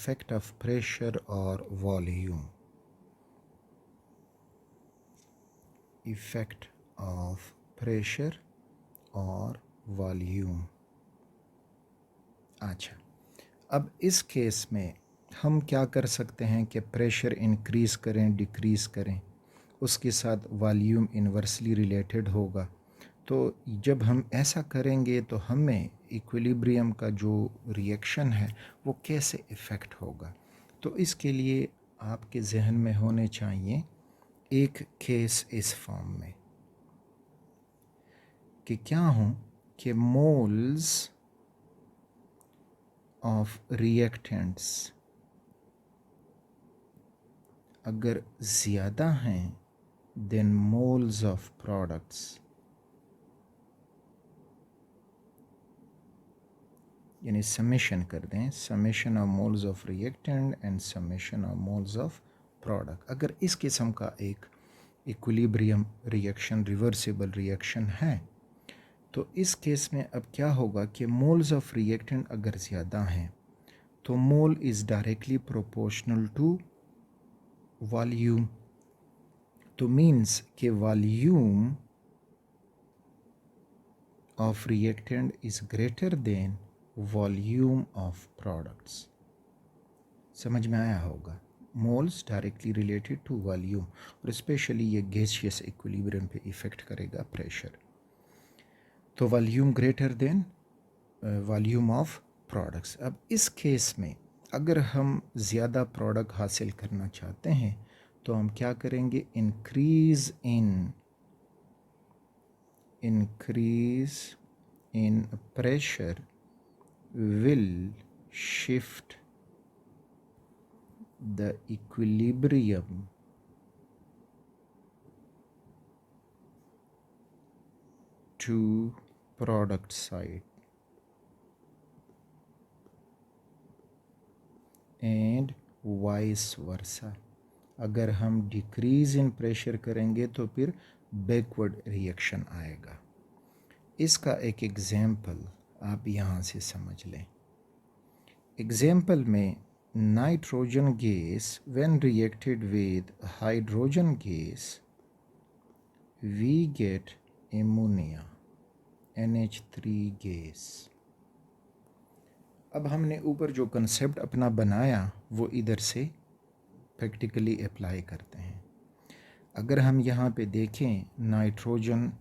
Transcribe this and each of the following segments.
effect of pressure or volume. Effect of pressure और volume. अच्छा, अब इस केस में हम क्या कर सकते हैं कि प्रेशर इंक्रीज़ करें डिक्रीज़ करें, उसके साथ वॉल्यूम इन्वर्सली रिलेटेड होगा। तो जब हम ऐसा करेंगे तो हमें इक्विलिब्रियम का जो रिएक्शन है वो कैसे इफ़ेक्ट होगा। तो इसके लिए आपके जहन में होने चाहिए एक केस इस फॉर्म में कि क्या हो कि मोल्स ऑफ रिएक्टेंट्स अगर ज़्यादा हैं देन मोल्स ऑफ प्रोडक्ट्स, यानी समेशन कर दें, summation of moles of reactant and summation of moles of product. अगर इस किस्म का एक इक्विलिब्रियम रिएक्शन रिवर्सिबल रिएक्शन है तो इस केस में अब क्या होगा कि मोल्स ऑफ रिएक्टेंट अगर ज़्यादा हैं तो mole is directly proportional to volume. तो मीन्स कि volume of reactant is greater than volume of products. समझ में आया होगा, moles directly related to volume, और स्पेशली ये गैसियस इक्विलिब्रियम पे इफ़ेक्ट करेगा प्रेशर। तो volume greater than volume of products. अब इस केस में अगर हम ज़्यादा प्रोडक्ट हासिल करना चाहते हैं तो हम क्या करेंगे, increase in pressure will shift the equilibrium to product side and vice versa. अगर हम डिक्रीज़ इन प्रेशर करेंगे तो फिर बैकवर्ड रिएक्शन आएगा। इसका एक एग्जाम्पल आप यहाँ से समझ लें। एग्जाम्पल में nitrogen gas when reacted with hydrogen gas we get ammonia NH3 gas. अब हमने ऊपर जो कंसेप्ट अपना बनाया वो इधर से प्रैक्टिकली अप्लाई करते हैं। अगर हम यहाँ पे देखें, नाइट्रोजन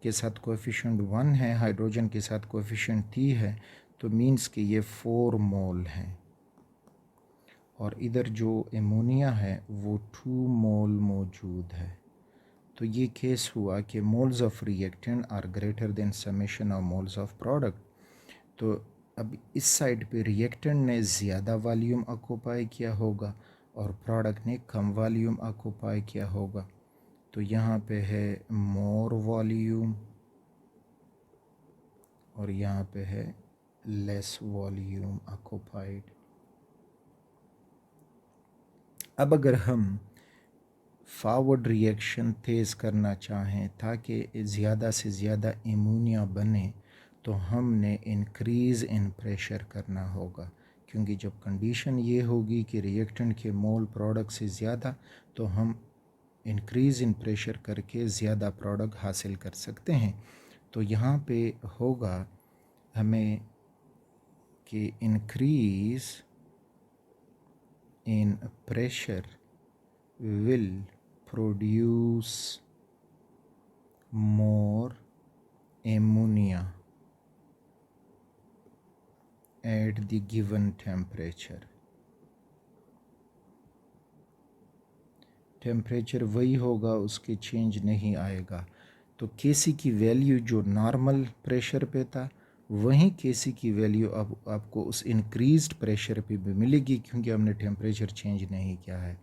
के साथ कोएफिशिएंट 1 है, हाइड्रोजन के साथ कोएफिशिएंट 3 है, तो मीन्स कि ये 4 मोल हैं, और इधर जो एमोनिया है वो 2 मोल मौजूद है। तो ये केस हुआ कि moles of reactant are greater than summation of moles of product. तो अब इस साइड पे रिएक्टेंट ने ज़्यादा वॉल्यूम ऑक्यूपाई किया होगा और प्रोडक्ट ने कम वॉल्यूम ऑक्यूपाई किया होगा। तो यहाँ पे है मोर वॉल्यूम और यहाँ पे है लेस वॉल्यूम ऑक्यूपाइड। अब अगर हम फॉरवर्ड रिएक्शन तेज़ करना चाहें ताकि ज़्यादा से ज़्यादा एमोनिया बने तो हमने इंक्रीज़ इन प्रेशर करना होगा, क्योंकि जब कंडीशन ये होगी कि रिएक्टेंट के मोल प्रोडक्ट से ज़्यादा तो हम इंक्रीज़ इन प्रेशर करके ज़्यादा प्रोडक्ट हासिल कर सकते हैं। तो यहाँ पे होगा हमें कि increase in pressure will produce more ammonia at the given temperature। Temperature वही होगा, उसके चेंज नहीं आएगा। तो केसी की वैल्यू जो नॉर्मल प्रेशर पे था वहीं केसी की वैल्यू अब आपको उस इंक्रीज्ड प्रेशर पे भी मिलेगी, क्योंकि हमने टेम्परेचर चेंज नहीं किया है।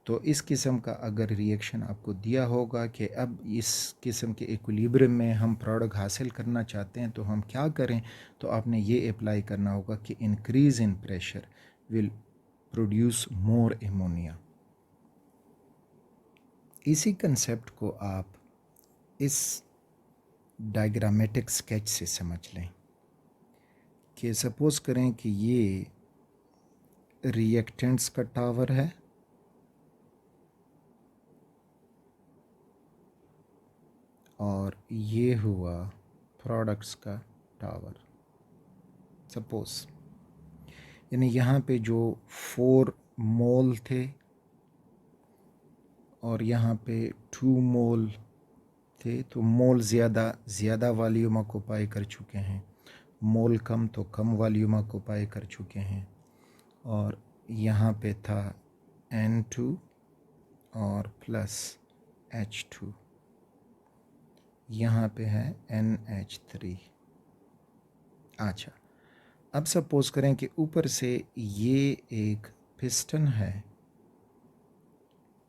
तो इस किस्म का अगर रिएक्शन आपको दिया होगा कि अब इस किस्म के इक्विलिब्रियम में हम प्रोडक्ट हासिल करना चाहते हैं तो हम क्या करें, तो आपने ये अप्लाई करना होगा कि increase in pressure will produce more ammonia. इसी कंसेप्ट को आप इस डायग्रामेटिक स्केच से समझ लें कि सपोज़ करें कि ये रिएक्टेंट्स का टावर है और ये हुआ प्रोडक्ट्स का टावर। सपोज यानी यहाँ पे जो 4 मोल थे और यहाँ पे 2 मोल थे, तो मोल ज़्यादा वॉल्यूम ऑक्युपाई कर चुके हैं, मोल कम तो कम वॉल्यूम ऑक्युपाई कर चुके हैं। और यहाँ पे था N2 और प्लस H2, यहाँ पे है NH3। अच्छा, अब सपोज़ करें कि ऊपर से ये एक पिस्टन है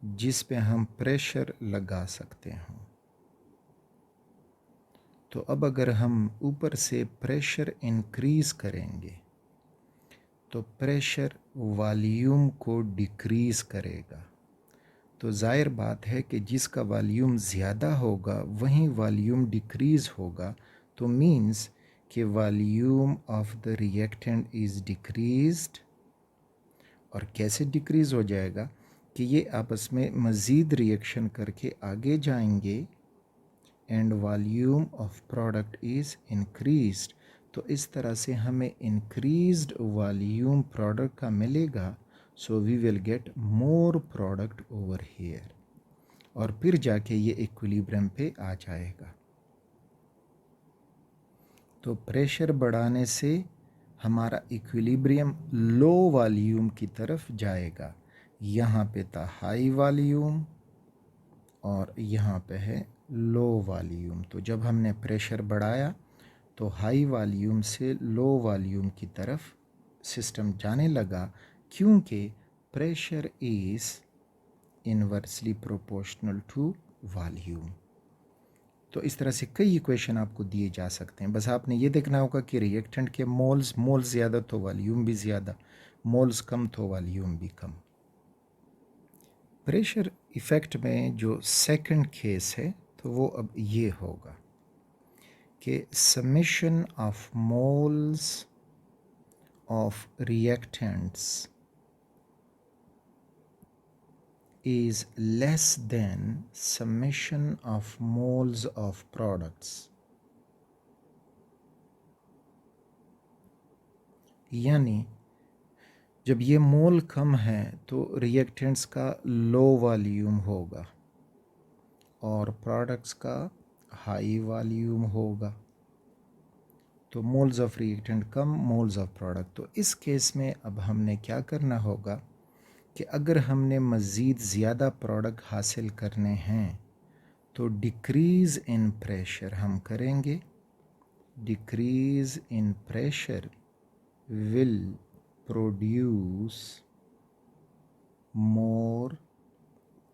जिस पे हम प्रेशर लगा सकते हैं। तो अब अगर हम ऊपर से प्रेशर इंक्रीज़ करेंगे तो प्रेशर वॉल्यूम को डिक्रीज़ करेगा। तो ज़ाहिर बात है कि जिसका वॉल्यूम ज़्यादा होगा वहीं वॉल्यूम डिक्रीज़ होगा, तो मीन्स कि volume of the reactant is decreased. और कैसे डिक्रीज़ हो जाएगा कि ये आपस में मज़ीद रिएक्शन करके आगे जाएंगे and volume of product is increased. तो इस तरह से हमें इंक्रीज़्ड वॉल्यूम प्रोडक्ट का मिलेगा, so we will get more product over here, और फिर जाके ये इक्विलिब्रियम पे आ जाएगा। तो प्रेशर बढ़ाने से हमारा इक्विलिब्रियम लो वॉल्यूम की तरफ जाएगा। यहाँ पे था हाई वॉल्यूम और यहाँ पे है लो वॉल्यूम। तो जब हमने प्रेशर बढ़ाया तो हाई वॉल्यूम से लो वॉल्यूम की तरफ सिस्टम जाने लगा, क्योंकि pressure is inversely proportional to volume. तो इस तरह से कई इक्वेशन आपको दिए जा सकते हैं। बस आपने ये देखना होगा कि रिएक्टेंट के मोल्स ज़्यादा तो वॉल्यूम भी ज़्यादा, मोल्स कम तो वॉल्यूम भी कम। प्रेशर इफ़ेक्ट में जो सेकंड केस है तो वो अब ये होगा कि summation of moles of reactants is less than summation of moles of products। यानी जब ये मोल कम है तो रिएक्टेंट्स का लो वॉल्यूम होगा और प्रोडक्ट्स का हाई वॉल्यूम होगा। तो moles of reactant come, moles of product. तो इस केस में अब हमने क्या करना होगा कि अगर हमने मज़ीद ज़्यादा प्रोडक्ट हासिल करने हैं तो डिक्रीज़ इन प्रेशर हम करेंगे। Decrease in pressure will produce more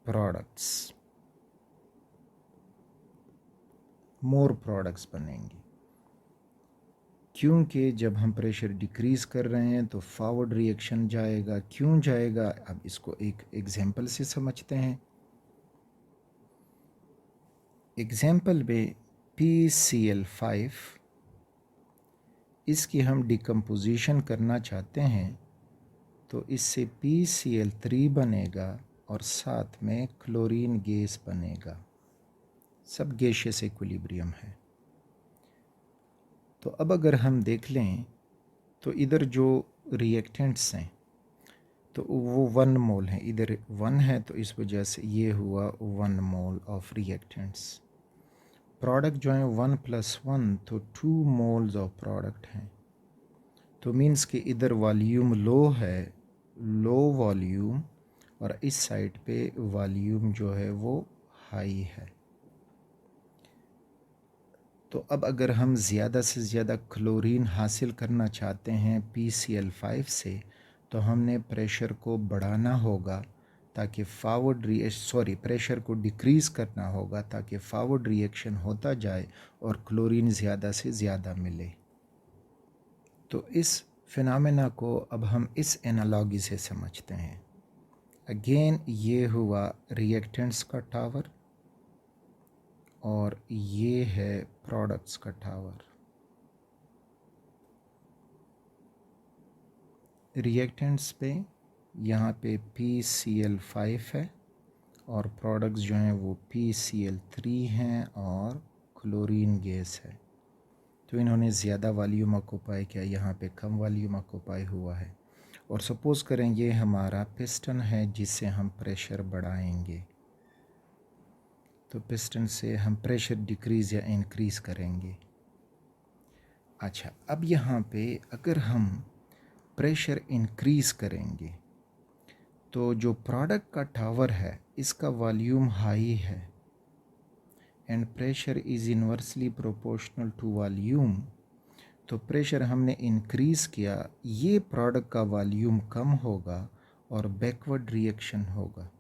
products, more products बनेंगे। क्योंकि जब हम प्रेशर डिक्रीज़ कर रहे हैं तो फॉरवर्ड रिएक्शन जाएगा। क्यों जाएगा, अब इसको एक एग्जांपल से समझते हैं। एग्जांपल में PCl5, इसकी हम डिकम्पोजिशन करना चाहते हैं तो इससे PCl3 बनेगा और साथ में क्लोरीन गैस बनेगा। सब गैसियस इक्विलिब्रियम है। तो अब अगर हम देख लें तो इधर जो रिएक्टेंट्स हैं तो वो 1 मोल है, इधर 1 है तो इस वजह से ये हुआ 1 मोल ऑफ रिएक्टेंट्स। प्रोडक्ट जो है 1 + 1 तो 2 मोल्स ऑफ प्रोडक्ट हैं। तो मीन्स कि इधर वॉल्यूम लो है, लो वॉल्यूम, और इस साइड पे वॉल्यूम जो है वो हाई है। तो अब अगर हम ज़्यादा से ज़्यादा क्लोरीन हासिल करना चाहते हैं PCl5 से तो हमने प्रेशर को बढ़ाना होगा ताकि प्रेशर को डिक्रीज़ करना होगा ताकि फॉरवर्ड रिएक्शन होता जाए और क्लोरीन ज़्यादा से ज़्यादा मिले। तो इस फिनोमेना को अब हम इस एनालॉजी से समझते हैं। अगेन ये हुआ रिएक्टेंट्स का टावर और ये है प्रोडक्ट्स का टावर। रिएक्टेंट्स पे यहाँ पे PCl5 है और प्रोडक्ट्स जो हैं वो PCl3 हैं और क्लोरीन गैस है। तो इन्होंने ज़्यादा वॉल्यूम ऑक्यूपाई किया, यहाँ पे कम वॉल्यूम ऑक्यूपाई हुआ है। और सपोज़ करें ये हमारा पिस्टन है जिससे हम प्रेशर बढ़ाएंगे, तो पिस्टन से हम प्रेशर डिक्रीज़ या इंक्रीज़ करेंगे। अच्छा, अब यहाँ पे अगर हम प्रेशर इंक्रीज़ करेंगे तो जो प्रोडक्ट का टावर है इसका वॉल्यूम हाई है and pressure is inversely proportional to volume. तो प्रेशर हमने इंक्रीज़ किया, ये प्रोडक्ट का वॉल्यूम कम होगा और बैकवर्ड रिएक्शन होगा।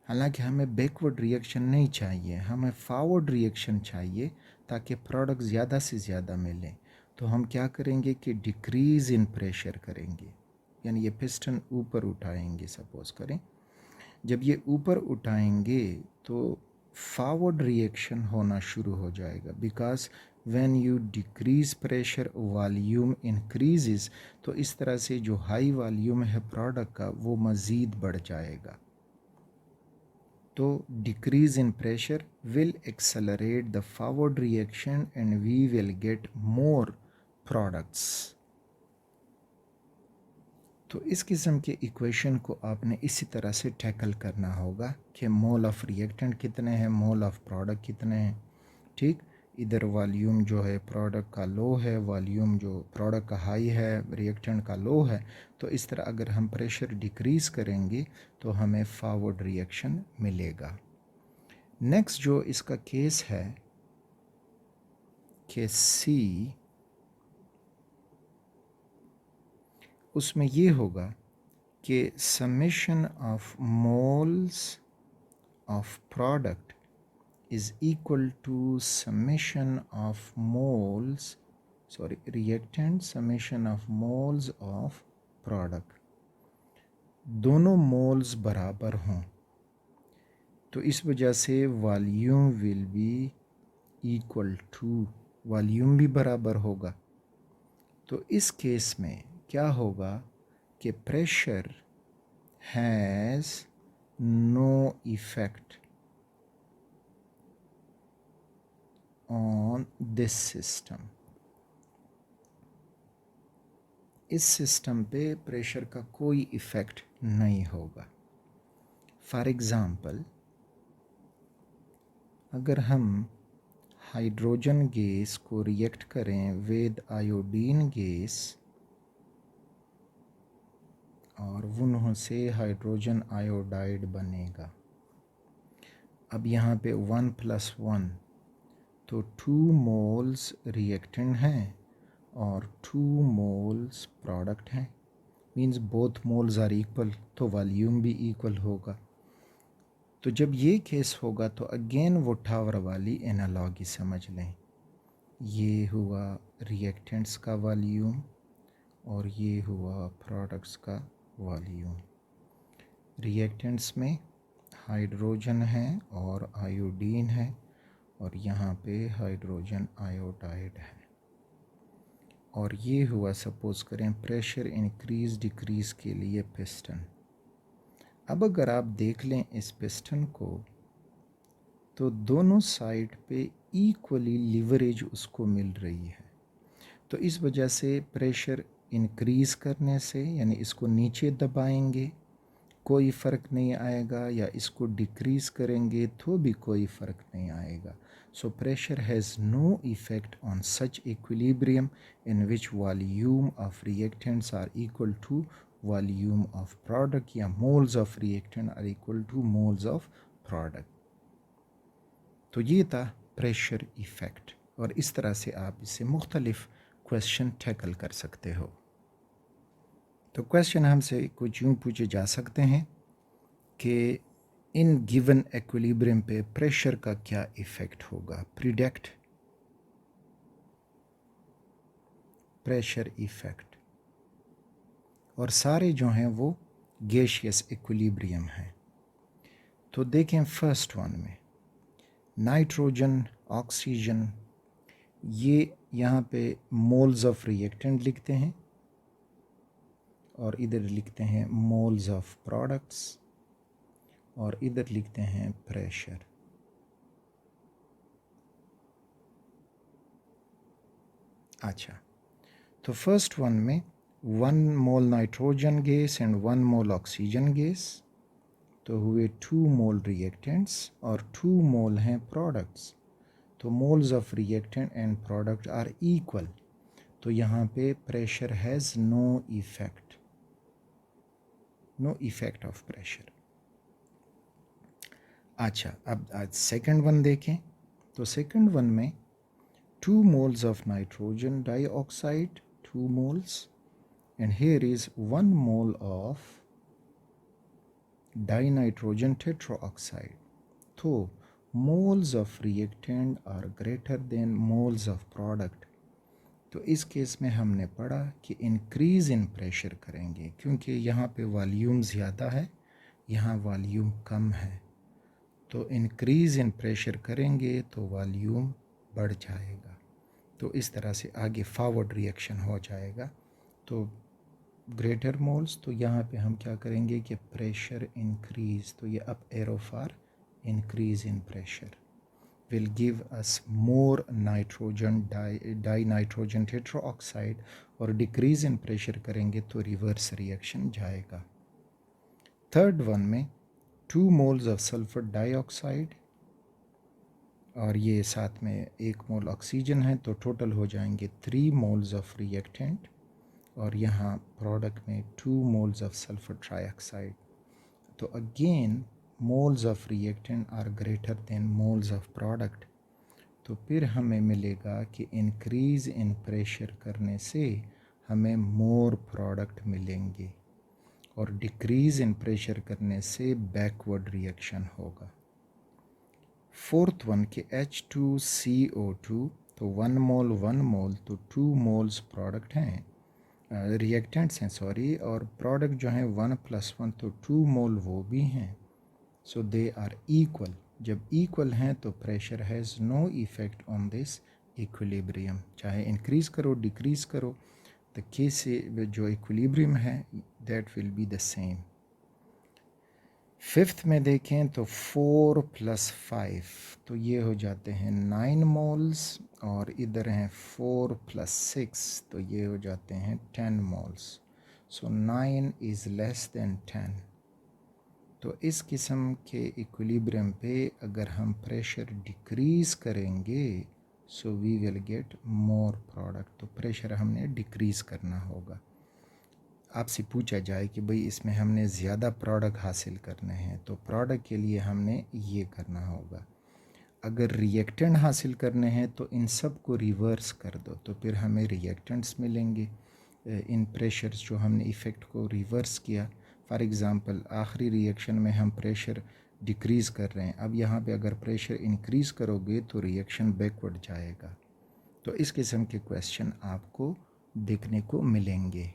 हालांकि हमें बैकवर्ड रिएक्शन नहीं चाहिए, हमें फॉरवर्ड रिएक्शन चाहिए ताकि प्रोडक्ट ज़्यादा से ज़्यादा मिलें। तो हम क्या करेंगे कि डिक्रीज़ इन प्रेशर करेंगे, यानी ये पिस्टन ऊपर उठाएंगे। सपोज़ करें जब ये ऊपर उठाएंगे तो फॉरवर्ड रिएक्शन होना शुरू हो जाएगा, because when you decrease pressure volume increases. तो इस तरह से जो हाई वॉल्यूम है प्रोडक्ट का वो मज़ीद बढ़ जाएगा। तो decrease in pressure will accelerate the forward reaction and we will get more products. तो इस किस्म के इक्वेशन को आपने इसी तरह से टैकल करना होगा कि मोल ऑफ रिएक्टेंट कितने हैं, मोल ऑफ प्रोडक्ट कितने हैं। ठीक, इधर वॉल्यूम जो है प्रोडक्ट का लो है, वॉल्यूम जो प्रोडक्ट का हाई है, रिएक्टेंट का लो है। तो इस तरह अगर हम प्रेशर डिक्रीज़ करेंगे तो हमें फॉरवर्ड रिएक्शन मिलेगा। नेक्स्ट जो इसका केस है कि सी, उसमें ये होगा कि summation of moles of product is equal to summation of moles, reactant summation of moles of product। दोनों मोल्स बराबर हों तो इस वजह से volume will be equal to, volume भी बराबर होगा। तो इस केस में क्या होगा कि pressure has no effect on this system। इस सिस्टम पे प्रेशर का कोई इफ़ेक्ट नहीं होगा। फॉर एग्ज़ाम्पल, अगर हम हाइड्रोजन गैस को रिएक्ट करें विद आयोडीन गैस और उन्हों से हाइड्रोजन आयोडाइड बनेगा। अब यहाँ पे 1+1, तो 2 मोल्स रिएक्टेंट हैं और 2 मोल्स प्रोडक्ट हैं। Means both moles are equal, तो वॉल्यूम भी इक्वल होगा। तो जब ये केस होगा तो अगेन वो टावर वाली एनालॉजी समझ लें। ये हुआ रिएक्टेंट्स का वॉल्यूम और ये हुआ प्रोडक्ट्स का वॉल्यूम। रिएक्टेंट्स में हाइड्रोजन है और आयोडीन है और यहाँ पे हाइड्रोजन आयोडाइड है। और ये हुआ सपोज़ करें प्रेशर इंक्रीज़ डिक्रीज़ के लिए पिस्टन। अब अगर आप देख लें इस पिस्टन को तो दोनों साइड पे इक्वली लिवरेज उसको मिल रही है। तो इस वजह से प्रेशर इंक्रीज़ करने से, यानी इसको नीचे दबाएंगे कोई फ़र्क नहीं आएगा, या इसको डिक्रीज़ करेंगे तो भी कोई फ़र्क नहीं आएगा। So pressure has no effect on such equilibrium in which volume of reactants are equal to volume of product, या moles of reactant are equal to moles of product। तो ये था प्रेशर इफ़ेक्ट, और इस तरह से आप इससे मुख्तलिफ क्वेश्चन टैकल कर सकते हो। तो क्वेश्चन हमसे कुछ यूँ पूछे जा सकते हैं कि इन गिवन एक्विलिब्रियम पे प्रेशर का क्या इफ़ेक्ट होगा। प्रिडिक्ट प्रेशर इफ़ेक्ट, और सारे जो हैं वो गैसियस इक्विलिब्रियम हैं। तो देखें फर्स्ट वन में नाइट्रोजन, ऑक्सीजन, ये यहाँ पे मोल्स ऑफ रिएक्टेंट लिखते हैं और इधर लिखते हैं मोल्स ऑफ प्रोडक्ट्स और इधर लिखते हैं प्रेशर। अच्छा, तो फर्स्ट वन में 1 mole nitrogen gas and 1 mole oxygen gas, तो हुए 2 मोल रिएक्टेंट्स और 2 मोल हैं प्रोडक्ट्स। तो moles of reactant and product are equal, तो यहाँ पे pressure has no effect of pressure. अच्छा, अब आज सेकंड वन देखें। तो सेकंड वन में 2 moles of nitrogen dioxide, 2 moles, and here is 1 mole of dinitrogen tetroxide. So moles of reactant are greater than moles of product. तो इस case में हमने पढ़ा कि इंक्रीज़ इन प्रेशर करेंगे क्योंकि यहाँ पे वॉल्यूम ज़्यादा है, यहाँ वॉल्यूम कम है। तो इंक्रीज़ इन प्रेशर करेंगे तो वॉल्यूम बढ़ जाएगा, तो इस तरह से आगे फॉरवर्ड रिएक्शन हो जाएगा। तो ग्रेटर मोल्स, तो यहाँ पे हम क्या करेंगे कि प्रेशर इंक्रीज़, तो ये up arrow for increase in pressure will give us more nitrogen die nitrogen tetroxide, और डिक्रीज़ इन प्रेशर करेंगे तो रिवर्स रिएक्शन जाएगा। थर्ड वन में 2 moles ऑफ सल्फर डाइऑक्साइड और ये साथ में 1 मोल ऑक्सीजन है, तो टोटल हो जाएंगे 3 moles ऑफ रिएक्टेंट, और यहाँ प्रोडक्ट में 2 moles ऑफ सल्फर ट्राइऑक्साइड। तो again moles of reactant are greater than moles of product, तो फिर हमें मिलेगा कि इंक्रीज़ इन प्रेशर करने से हमें मोर प्रोडक्ट मिलेंगे और डिक्रीज़ इन प्रेशर करने से बैकवर्ड रिएक्शन होगा। फोर्थ वन के H2CO2, तो 1 मोल 1 मोल, तो 2 मोल्स प्रोडक्ट हैं, रिएक्टेंट्स हैं सॉरी, और प्रोडक्ट जो हैं 1 + 1, तो 2 मोल वो भी हैं। So they are equal. जब इक्वल हैं तो pressure has no effect on this equilibrium, चाहे इंक्रीज़ करो डिक्रीज़ करो, द केस जो इक्विलिब्रियम है that will be the same. Fifth में देखें तो 4 + 5, तो ये हो जाते हैं 9 मोल्स, और इधर हैं 4 + 6, तो ये हो जाते हैं 10 moles. So 9 is less than 10। तो इस किस्म के इक्विलिब्रियम पे अगर हम प्रेशर डिक्रीज़ करेंगे so we will get more product, तो प्रेशर हमने डिक्रीज़ करना होगा। आपसे पूछा जाए कि भाई इसमें हमने ज़्यादा प्रोडक्ट हासिल करने हैं, तो प्रोडक्ट के लिए हमने ये करना होगा। अगर रिएक्टेंट हासिल करने हैं तो इन सब को रिवर्स कर दो, तो फिर हमें रिएक्टेंट्स मिलेंगे। इन प्रेशर्स जो हमने इफ़ेक्ट को रिवर्स किया, फॉर एग्ज़ाम्पल आखिरी रिएक्शन में हम प्रेशर डिक्रीज़ कर रहे हैं, अब यहाँ पे अगर प्रेशर इंक्रीज़ करोगे तो रिएक्शन बैकवर्ड जाएगा। तो इस किस्म के क्वेश्चन आपको देखने को मिलेंगे।